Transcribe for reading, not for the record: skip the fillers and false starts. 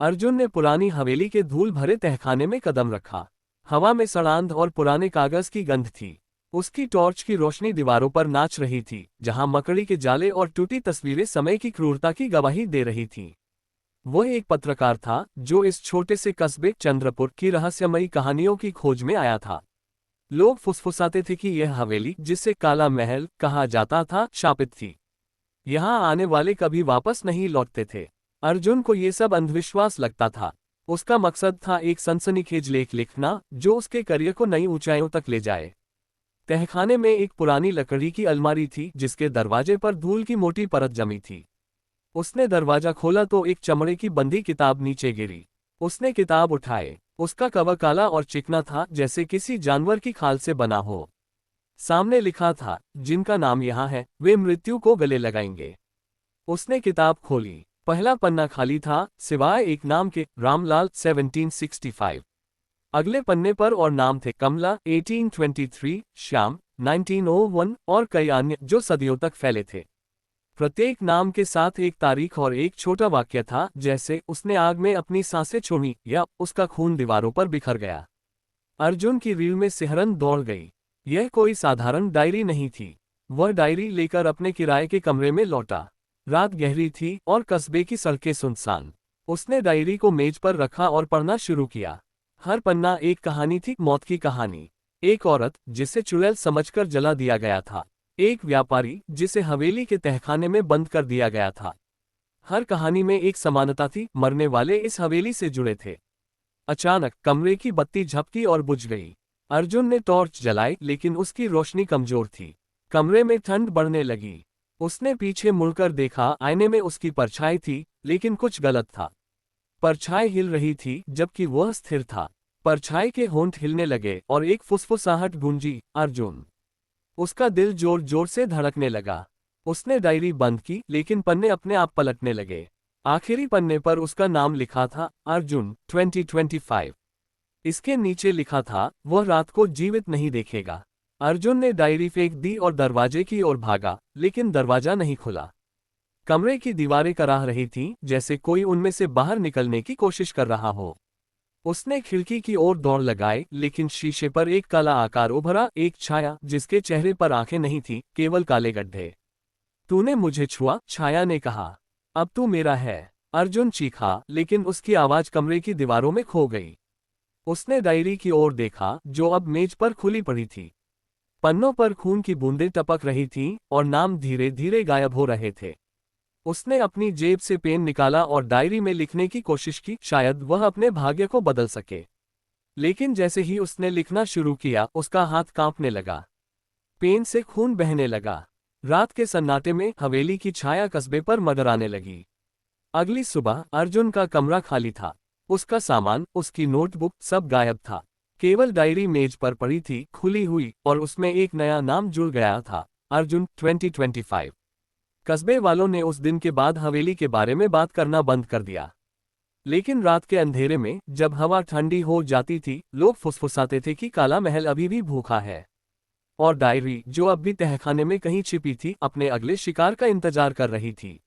अर्जुन ने पुरानी हवेली के धूल भरे तहखाने में कदम रखा। हवा में सड़ांध और पुराने कागज की गंध थी। उसकी टॉर्च की रोशनी दीवारों पर नाच रही थी, जहां मकड़ी के जाले और टूटी तस्वीरें समय की क्रूरता की गवाही दे रही थीं। वह एक पत्रकार था जो इस छोटे से कस्बे चंद्रपुर की रहस्यमयी कहानियों की खोज में आया था। लोग फुसफुसाते थे कि यह हवेली, जिसे काला महल कहा जाता था, शापित थी। यहाँ आने वाले कभी वापस नहीं लौटते थे। अर्जुन को ये सब अंधविश्वास लगता था। उसका मकसद था एक सनसनीखेज लेख लिखना जो उसके करियर को नई ऊंचाइयों तक ले जाए। तहखाने में एक पुरानी लकड़ी की अलमारी थी जिसके दरवाजे पर धूल की मोटी परत जमी थी। उसने दरवाजा खोला तो एक चमड़े की बंधी किताब नीचे गिरी। उसने किताब उठाए। उसका कवर काला और चिकना था, जैसे किसी जानवर की खाल से बना हो। सामने लिखा था, जिनका नाम यहाँ है वे मृत्यु को गले लगाएंगे। उसने किताब खोली। पहला पन्ना खाली था, सिवाय एक नाम के, रामलाल 1765। अगले पन्ने पर और नाम थे, कमला 1823, श्याम 1901 और कई अन्य जो सदियों तक फैले थे। प्रत्येक नाम के साथ एक तारीख और एक छोटा वाक्य था, जैसे उसने आग में अपनी सांसें छोड़ी या उसका खून दीवारों पर बिखर गया। अर्जुन की रीढ़ में सिहरन दौड़ गई। यह कोई साधारण डायरी नहीं थी। वह डायरी लेकर अपने किराए के कमरे में लौटा। रात गहरी थी और कस्बे की सड़कें सुनसान। उसने डायरी को मेज पर रखा और पढ़ना शुरू किया। हर पन्ना एक कहानी थी, मौत की कहानी। एक औरत जिसे चुड़ैल समझकर जला दिया गया था। एक व्यापारी जिसे हवेली के तहखाने में बंद कर दिया गया था। हर कहानी में एक समानता थी, मरने वाले इस हवेली से जुड़े थे। अचानक कमरे की बत्ती झपकी और बुझ गई। अर्जुन ने टॉर्च जलाई, लेकिन उसकी रोशनी कमजोर थी। कमरे में ठंड बढ़ने लगी। उसने पीछे मुड़कर देखा। आईने में उसकी परछाई थी, लेकिन कुछ गलत था। परछाई हिल रही थी जबकि वह स्थिर था। परछाई के होंठ हिलने लगे और एक फुसफुसाहट गूंजी, अर्जुन। उसका दिल जोर जोर से धड़कने लगा। उसने डायरी बंद की, लेकिन पन्ने अपने आप पलटने लगे। आखिरी पन्ने पर उसका नाम लिखा था, अर्जुन 2025। इसके नीचे लिखा था, वह रात को जीवित नहीं देखेगा। अर्जुन ने डायरी फेंक दी और दरवाजे की ओर भागा, लेकिन दरवाजा नहीं खुला। कमरे की दीवारें कराह रही थीं, जैसे कोई उनमें से बाहर निकलने की कोशिश कर रहा हो। उसने खिड़की की ओर दौड़ लगाई, लेकिन शीशे पर एक काला आकार उभरा, एक छाया जिसके चेहरे पर आंखें नहीं थीं, केवल काले गड्ढे। तूने मुझे छुआ, छाया ने कहा। अब तू मेरा है। अर्जुन चीखा, लेकिन उसकी आवाज कमरे की दीवारों में खो गई। उसने डायरी की ओर देखा, जो अब मेज पर खुली पड़ी थी। पन्नों पर खून की बूंदें टपक रही थीं और नाम धीरे धीरे गायब हो रहे थे। उसने अपनी जेब से पेन निकाला और डायरी में लिखने की कोशिश की, शायद वह अपने भाग्य को बदल सके। लेकिन जैसे ही उसने लिखना शुरू किया, उसका हाथ कांपने लगा। पेन से खून बहने लगा। रात के सन्नाटे में हवेली की छाया कस्बे पर मंडराने लगी। अगली सुबह अर्जुन का कमरा खाली था। उसका सामान, उसकी नोटबुक, सब गायब था। केवल डायरी मेज पर पड़ी थी, खुली हुई, और उसमें एक नया नाम जुड़ गया था, अर्जुन 2025। कस्बे वालों ने उस दिन के बाद हवेली के बारे में बात करना बंद कर दिया। लेकिन रात के अंधेरे में, जब हवा ठंडी हो जाती थी, लोग फुसफुसाते थे कि काला महल अभी भी भूखा है। और डायरी, जो अब भी तहखाने में कहीं छिपी थी, अपने अगले शिकार का इंतजार कर रही थी।